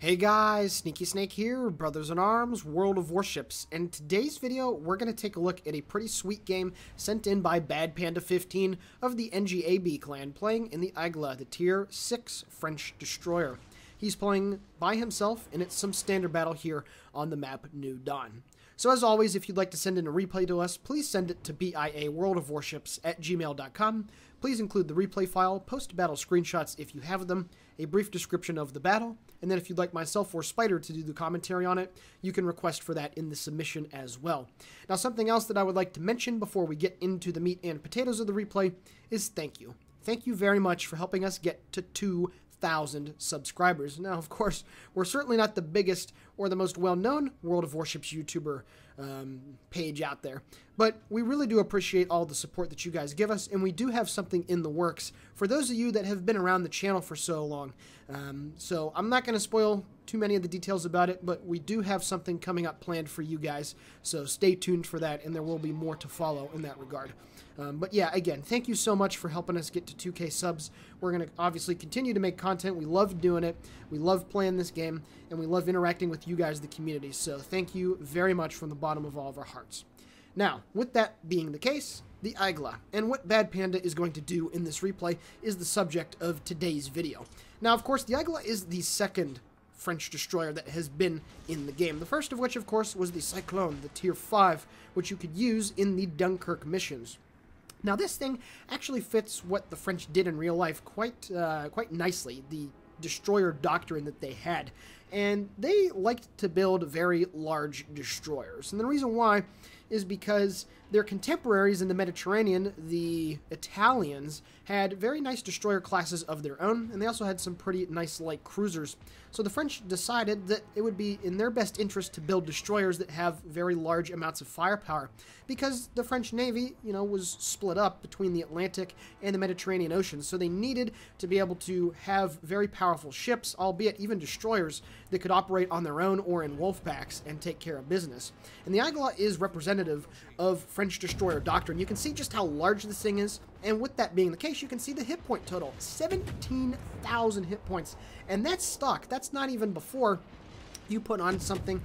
Hey guys, Sneaky Snake here, Brothers in Arms, World of Warships, and in today's video we're going to take a look at a pretty sweet game sent in by Bad Panda 15 of the NGAB clan playing in the Aguila, the tier 6 French destroyer. He's playing by himself and it's some standard battle here on the map New Dawn. So as always, if you'd like to send in a replay to us, please send it to BIAworldofwarships@gmail.com. Please include the replay file, post-battle screenshots if you have them, a brief description of the battle, and then if you'd like myself or Spider to do the commentary on it, you can request for that in the submission as well. Now, something else that I would like to mention before we get into the meat and potatoes of the replay is thank you. Thank you very much for helping us get to 2,000 subscribers. Now, of course, we're certainly not the biggest or the most well-known World of Warships YouTuber page out there, but we really do appreciate all the support that you guys give us, and we do have something in the works for those of you that have been around the channel for so long. So I'm not going to spoil too many of the details about it, but we do have something coming up planned for you guys, so stay tuned for that, and there will be more to follow in that regard. But yeah, again, thank you so much for helping us get to 2K subs. We're going to obviously continue to make content. We love doing it. We love playing this game, and we love interacting with you guys, the community. So thank you very much from the bottom of all of our hearts. Now, with that being the case, the Aguila, and what Bad Panda is going to do in this replay is the subject of today's video. Now, of course, the Aguila is the second French destroyer that has been in the game. The first of which, of course, was the Cyclone, the tier 5, which you could use in the Dunkirk missions. Now, this thing actually fits what the French did in real life quite nicely, the destroyer doctrine that they had. And they liked to build very large destroyers. And the reason why is because their contemporaries in the Mediterranean, the Italians, had very nice destroyer classes of their own, and they also had some pretty nice light cruisers. So the French decided that it would be in their best interest to build destroyers that have very large amounts of firepower, because the French Navy, was split up between the Atlantic and the Mediterranean Ocean, so they needed to be able to have very powerful ships, albeit even destroyers, that could operate on their own or in wolf packs and take care of business. And the Aguila is representative of French destroyer doctrine. You can see just how large this thing is, and with that being the case, you can see the hit point total, 17,000 hit points, and that's stock. That's not even before you put on something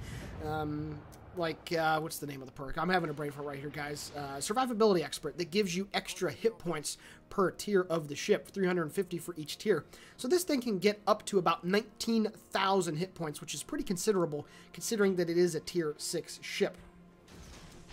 what's the name of the perk? I'm having a brain fart right here, guys. Survivability Expert, that gives you extra hit points per tier of the ship, 350 for each tier. So this thing can get up to about 19,000 hit points, which is pretty considerable considering that it is a tier 6 ship.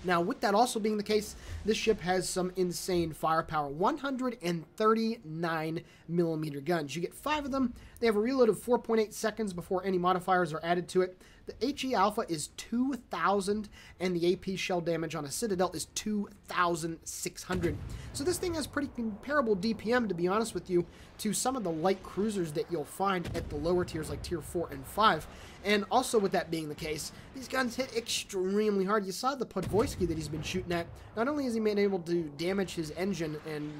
Now, with that also being the case, this ship has some insane firepower, 139mm guns. You get 5 of them. They have a reload of 4.8 seconds before any modifiers are added to it. The HE Alpha is 2,000, and the AP shell damage on a Citadel is 2,600. So this thing has pretty comparable DPM, to be honest with you, to some of the light cruisers that you'll find at the lower tiers like tier 4 and 5. And also, with that being the case, these guns hit extremely hard. You saw the Podvoisky that he's been shooting at. Not only has he been able to damage his engine and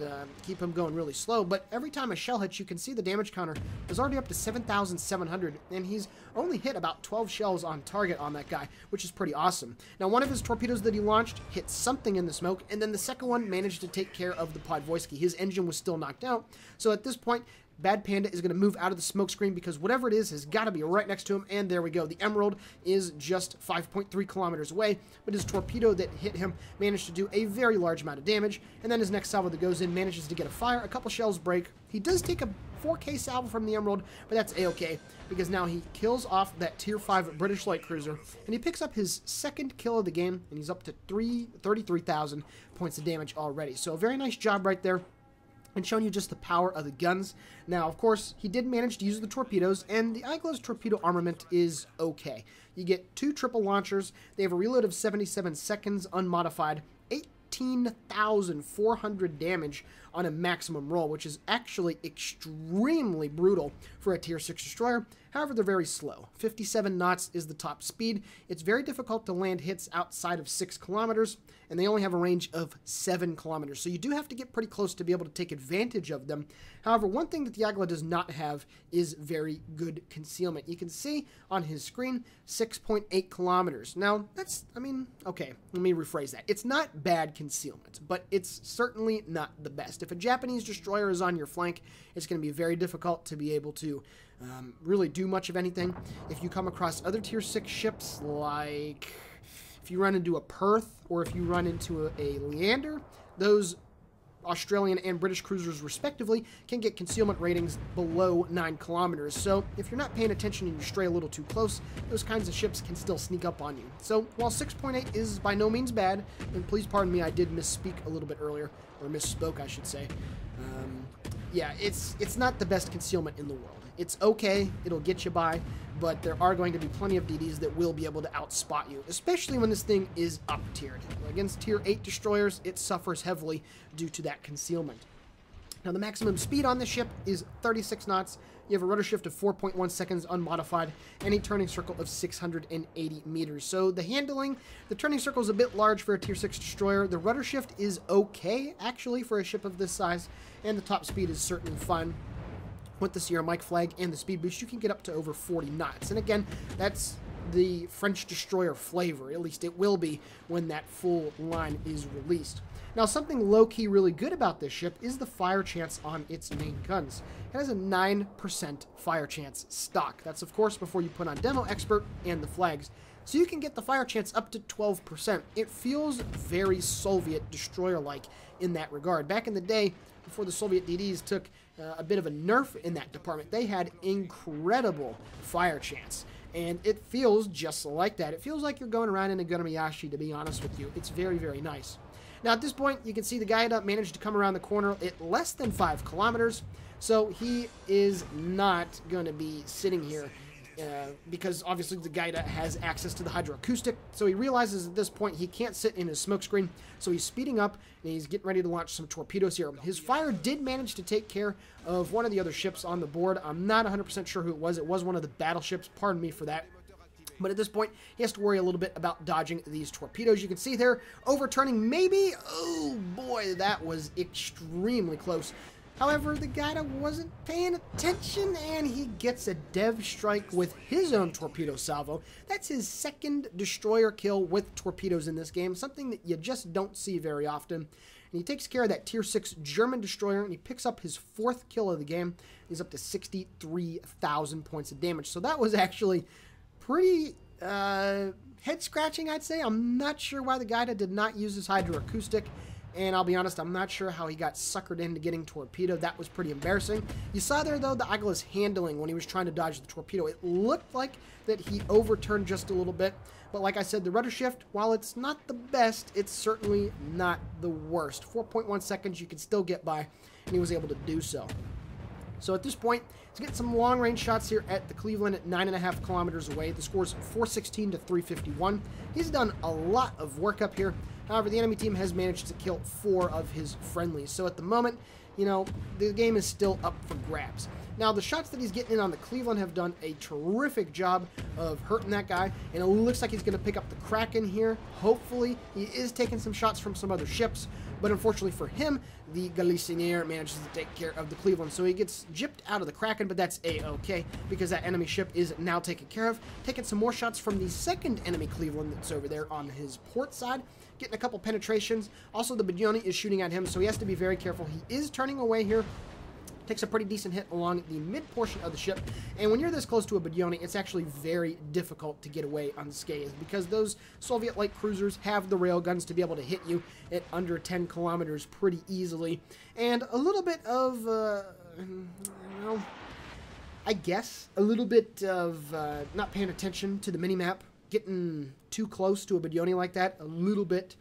keep him going really slow, but every time a shell hits, you can see the damage counter is already up to 7,700, and he's only hit about 12 shells on target on that guy, which is pretty awesome. Now, one of his torpedoes that he launched hit something in the smoke, and then the second one managed to take care of the Podvoisky. His engine was still knocked out, so at this point, Bad Panda is going to move out of the smoke screen because whatever it is has got to be right next to him, and there we go. The Emerald is just 5.3 kilometers away, but his torpedo that hit him managed to do a very large amount of damage, and then his next salvo that goes in manages to get a fire. A couple shells break. He does take a 4K salvo from the Emerald, but that's A-okay, because now he kills off that tier 5 British light cruiser, and he picks up his second kill of the game, and he's up to 33,000 points of damage already. So a very nice job right there, and showing you just the power of the guns. Now, of course, he did manage to use the torpedoes, and the Aigila's torpedo armament is okay. You get 2 triple launchers. They have a reload of 77 seconds, unmodified, 18,400 damage on a maximum roll, which is actually extremely brutal for a tier 6 destroyer. However, they're very slow. 57 knots is the top speed. It's very difficult to land hits outside of 6 kilometers, and they only have a range of 7 kilometers. So you do have to get pretty close to be able to take advantage of them. However, one thing that the Aguila does not have is very good concealment. You can see on his screen 6.8 kilometers. Now, that's, okay, let me rephrase that. It's not bad concealment, but it's certainly not the best. If a Japanese destroyer is on your flank, it's going to be very difficult to be able to really do much of anything. If you come across other tier 6 ships, like if you run into a Perth or if you run into a Leander, those Australian and British cruisers respectively can get concealment ratings below 9 kilometers. So if you're not paying attention and you stray a little too close, those kinds of ships can still sneak up on you. So while 6.8 is by no means bad, and please pardon me, I did misspeak a little bit earlier, or misspoke I should say. Yeah, it's not the best concealment in the world. It's okay, it'll get you by, but there are going to be plenty of DDs that will be able to outspot you, especially when this thing is up-tiered. Against tier 8 destroyers, it suffers heavily due to that concealment. Now, the maximum speed on this ship is 36 knots. You have a rudder shift of 4.1 seconds unmodified, and a turning circle of 680 meters. So the handling, the turning circle is a bit large for a tier 6 destroyer. The rudder shift is okay, actually, for a ship of this size, and the top speed is certainly fine. With the Sierra Mike flag and the speed boost, you can get up to over 40 knots. And again, that's the French destroyer flavor. At least it will be when that full line is released. Now, something low-key really good about this ship is the fire chance on its main guns. It has a 9% fire chance stock. That's, of course, before you put on Demo Expert and the flags. So you can get the fire chance up to 12%. It feels very Soviet destroyer-like in that regard. Back in the day, before the Soviet DDs took a bit of a nerf in that department, they had incredible fire chance. And it feels just like that. It feels like you're going around in a Gunamiyashi, to be honest with you. It's very, very nice. Now, at this point, you can see the Gaida managed to come around the corner at less than 5 kilometers. So he is not going to be sitting here because obviously the Gaida has access to the hydroacoustic. So he realizes at this point he can't sit in his smokescreen. So he's speeding up and he's getting ready to launch some torpedoes here. His fire did manage to take care of one of the other ships on the board. I'm not 100% sure who it was. It was one of the battleships. Pardon me for that. But at this point, he has to worry a little bit about dodging these torpedoes. You can see there, overturning maybe. Oh boy, that was extremely close. However, the Gaida wasn't paying attention, and he gets a dev strike with his own torpedo salvo. That's his second destroyer kill with torpedoes in this game, something that you just don't see very often. And he takes care of that tier 6 German destroyer, and he picks up his 4th kill of the game. He's up to 63,000 points of damage. So that was actually pretty head-scratching, I'd say. I'm not sure why the Gaida did not use his hydroacoustic. And I'll be honest, I'm not sure how he got suckered into getting torpedoed. That was pretty embarrassing. You saw there, though, the Aigila's handling when he was trying to dodge the torpedo. It looked like that he overturned just a little bit. But like I said, the rudder shift, while it's not the best, it's certainly not the worst. 4.1 seconds, you can still get by, and he was able to do so. So at this point, he's getting some long-range shots here at the Cleveland at 9.5 kilometers away. The score's 416 to 351. He's done a lot of work up here. However, the enemy team has managed to kill 4 of his friendlies. So at the moment, you know, the game is still up for grabs. Now, the shots that he's getting in on the Cleveland have done a terrific job of hurting that guy. And it looks like he's going to pick up the Kraken here. Hopefully, he is taking some shots from some other ships. But unfortunately for him, the Galicier manages to take care of the Cleveland. So he gets gypped out of the Kraken, but that's A-okay, because that enemy ship is now taken care of. Taking some more shots from the second enemy Cleveland that's over there on his port side. Getting a couple penetrations. Also, the Badioni is shooting at him, so he has to be very careful. He is turning away here. Takes a pretty decent hit along the mid portion of the ship, and when you're this close to a Badioni, it's actually very difficult to get away unscathed because those Soviet light cruisers have the railguns to be able to hit you at under 10 kilometers pretty easily. And a little bit of, well, I guess, a little bit of not paying attention to the minimap, getting too close to a Badioni like that, a little bit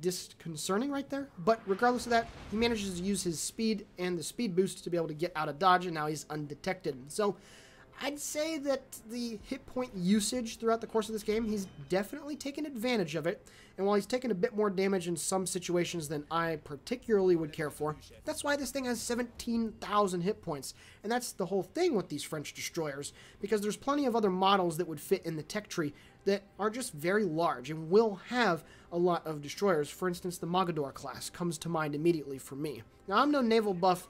disconcerting right there. But regardless of that, he manages to use his speed and the speed boost to be able to get out of dodge, and now he's undetected. So I'd say that the hit point usage throughout the course of this game, he's definitely taken advantage of it. And while he's taken a bit more damage in some situations than I particularly would care for, that's why this thing has 17,000 hit points. And that's the whole thing with these French destroyers, because there's plenty of other models that would fit in the tech tree that are just very large and will have a lot of destroyers. For instance, the Mogador class comes to mind immediately for me. Now, I'm no naval buff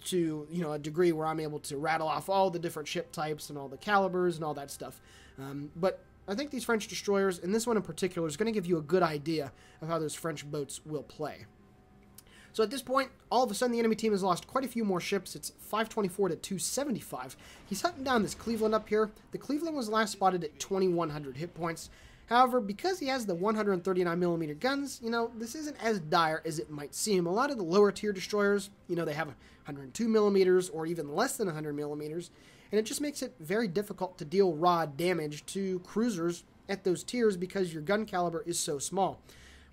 to, you know, a degree where I'm able to rattle off all the different ship types and all the calibers and all that stuff. But I think these French destroyers, and this one in particular, is going to give you a good idea of how those French boats will play. So at this point, all of a sudden the enemy team has lost quite a few more ships. It's 524 to 275. He's hunting down this Cleveland up here. The Cleveland was last spotted at 2,100 hit points. However, because he has the 139mm guns, you know, this isn't as dire as it might seem. A lot of the lower tier destroyers, you know, they have 102mm or even less than 100mm, and it just makes it very difficult to deal raw damage to cruisers at those tiers because your gun caliber is so small.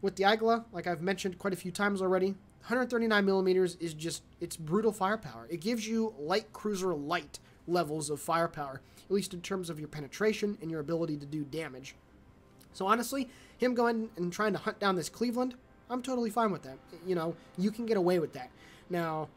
With the Aguila, like I've mentioned quite a few times already, 139mm is just, it's brutal firepower. It gives you light cruiser light levels of firepower, at least in terms of your penetration and your ability to do damage. So honestly, him going and trying to hunt down this Cleveland, I'm totally fine with that. You know, you can get away with that. Now,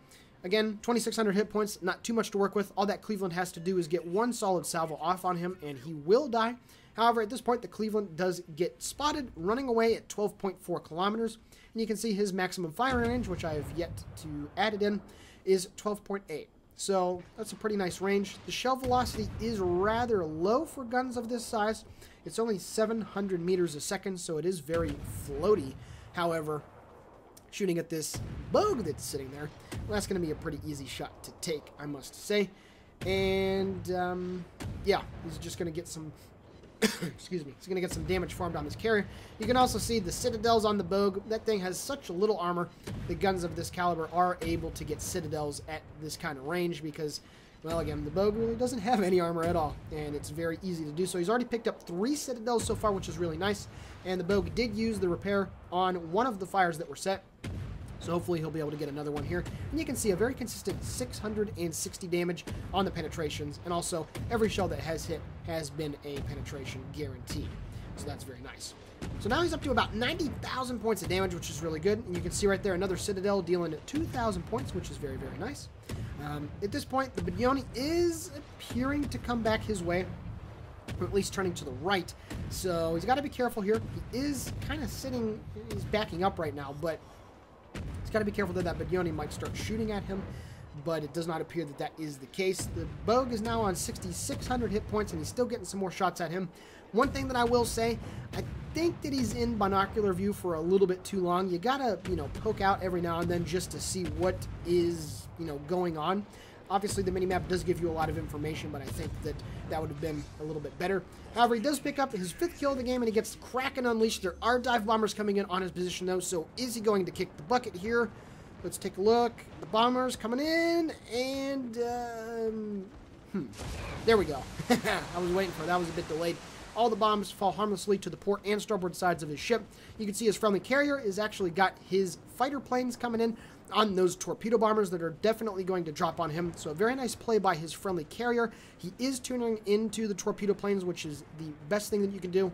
again, 2,600 hit points, not too much to work with. All that Cleveland has to do is get one solid salvo off on him, and he will die. However, at this point, the Cleveland does get spotted running away at 12.4 kilometers. And you can see his maximum firing range, which I have yet to add it in, is 12.8. So that's a pretty nice range. The shell velocity is rather low for guns of this size. It's only 700 meters a second, so it is very floaty. However, shooting at this bogue that's sitting there, well, that's going to be a pretty easy shot to take, I must say. And, yeah, he's just going to get some... excuse me, he's going to get some damage farmed on this carrier. You can also see the citadels on the bogue. That thing has such a little armor. The guns of this caliber are able to get citadels at this kind of range because, well, again, the bogue really doesn't have any armor at all, and it's very easy to do so. He's already picked up 3 citadels so far, which is really nice, and the bogue did use the repair on one of the fires that were set. So hopefully he'll be able to get another one here. And you can see a very consistent 660 damage on the penetrations. And also, every shell that has hit has been a penetration guaranteed. So that's very nice. So now he's up to about 90,000 points of damage, which is really good. And you can see right there another Citadel dealing at 2,000 points, which is very, very nice. At this point, the Bidioni is appearing to come back his way, or at least turning to the right. So he's got to be careful here. He is kind of sitting, he's backing up right now, but he's got to be careful that Bidioni might start shooting at him, but it does not appear that that is the case. The bogue is now on 6,600 hit points, and he's still getting some more shots at him. One thing that I will say, I think that he's in binocular view for a little bit too long. You gotta, poke out every now and then just to see what is, going on. Obviously, the minimap does give you a lot of information, but I think that that would have been a little bit better. However, he does pick up his 5th kill of the game, and he gets Kraken unleashed. There are dive bombers coming in on his position, though, so is he going to kick the bucket here? Let's take a look. The bombers coming in, and, there we go. I was waiting for it. That was a bit delayed. All the bombs fall harmlessly to the port and starboard sides of his ship. You can see his friendly carrier has actually got his fighter planes coming in on those torpedo bombers that are definitely going to drop on him. So a very nice play by his friendly carrier. He is tuning into the torpedo planes, which is the best thing that you can do.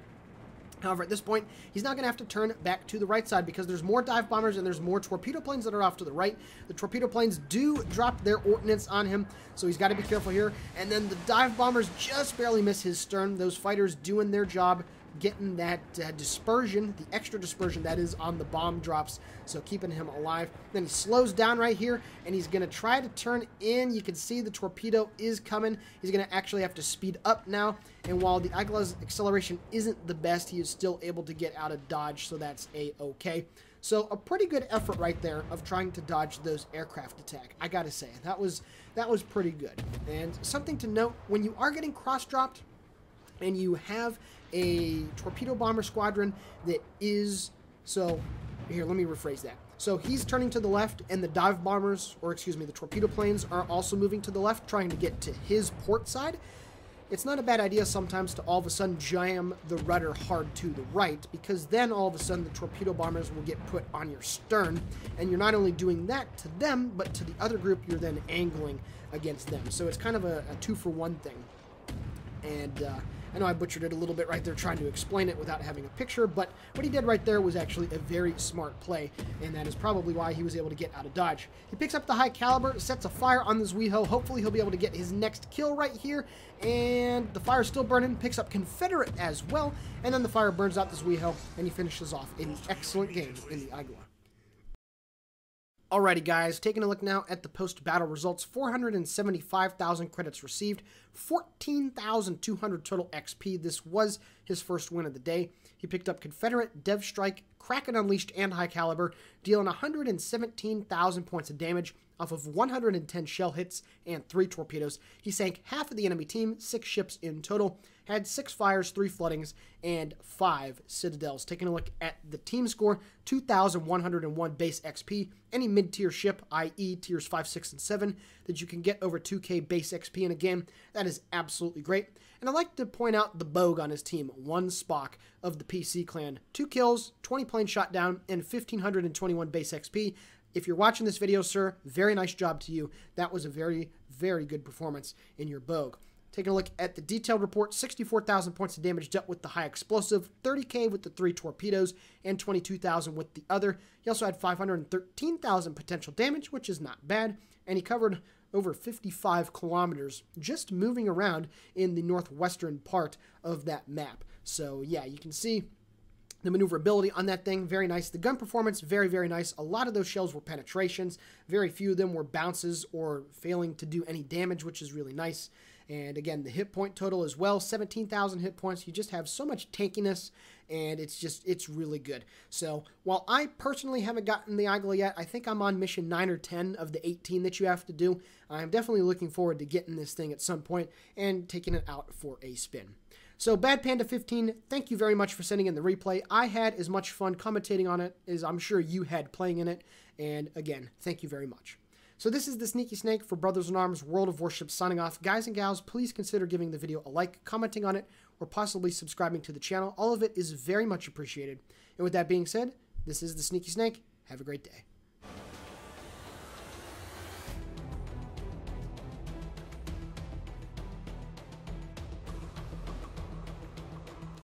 However, at this point, he's now going to have to turn back to the right side because there's more dive bombers and there's more torpedo planes that are off to the right. The torpedo planes do drop their ordnance on him, so he's got to be careful here. And then the dive bombers just barely miss his stern. Those fighters doing their job, getting that dispersion, the extra dispersion that is on the bomb drops, so keeping him alive. Then he slows down right here, and he's going to try to turn in. You can see the torpedo is coming. He's going to actually have to speed up now, and while the Aguila's acceleration isn't the best, he is still able to get out of dodge, so that's a-okay. So a pretty good effort right there of trying to dodge those aircraft attack. I gotta say, that was pretty good. And something to note, when you are getting cross-dropped, and you have a torpedo bomber squadron that is, so here, let me rephrase that. So he's turning to the left, and the dive bombers, or excuse me, the torpedo planes are also moving to the left, trying to get to his port side. It's not a bad idea sometimes to all of a sudden jam the rudder hard to the right, because then all of a sudden the torpedo bombers will get put on your stern, and you're not only doing that to them, but to the other group you're then angling against them. So it's kind of a 2-for-1 thing. And I know I butchered it a little bit right there trying to explain it without having a picture, but what he did right there was actually a very smart play, and that is probably why he was able to get out of dodge. He picks up the high caliber, sets a fire on this WeHo. Hopefully he'll be able to get his next kill right here, and the fire's still burning. Picks up Confederate as well, and then the fire burns out this WeHo, and he finishes off an excellent game in the Aguila. Alrighty guys, taking a look now at the post-battle results. 475,000 credits received, 14,200 total XP. This was his first win of the day. He picked up Confederate, Dev Strike, Kraken Unleashed and High Caliber, dealing 117,000 points of damage off of 110 shell hits and 3 torpedoes. He sank half of the enemy team, 6 ships in total, had 6 fires, 3 floodings, and 5 citadels. Taking a look at the team score, 2,101 base XP. Any mid-tier ship, i.e. tiers 5, 6, and 7, that you can get over 2k base XP in a game, that is absolutely great. And I'd like to point out the Bogue on his team, 1 Spock of the PC clan. 2 kills, 20 planes shot down, and 1,521 base XP. If you're watching this video, sir, very nice job to you. That was a very, very good performance in your Bogue. Taking a look at the detailed report, 64,000 points of damage dealt with the high explosive, 30k with the 3 torpedoes, and 22,000 with the other. He also had 513,000 potential damage, which is not bad, and he covered over 55 kilometers just moving around in the northwestern part of that map. So yeah, you can see the maneuverability on that thing, very nice. The gun performance, very, very nice. A lot of those shells were penetrations. Very few of them were bounces or failing to do any damage, which is really nice. And again, the hit point total as well, 17,000 hit points. You just have so much tankiness, and it's really good. So while I personally haven't gotten the Aguila yet, I think I'm on mission 9 or 10 of the 18 that you have to do. I'm definitely looking forward to getting this thing at some point and taking it out for a spin. So Bad Panda 15, thank you very much for sending in the replay. I had as much fun commentating on it as I'm sure you had playing in it. And again, thank you very much. So this is the Sneaky Snake for Brothers in Arms World of Warships signing off. Guys and gals, please consider giving the video a like, commenting on it, or possibly subscribing to the channel. All of it is very much appreciated. And with that being said, this is the Sneaky Snake. Have a great day.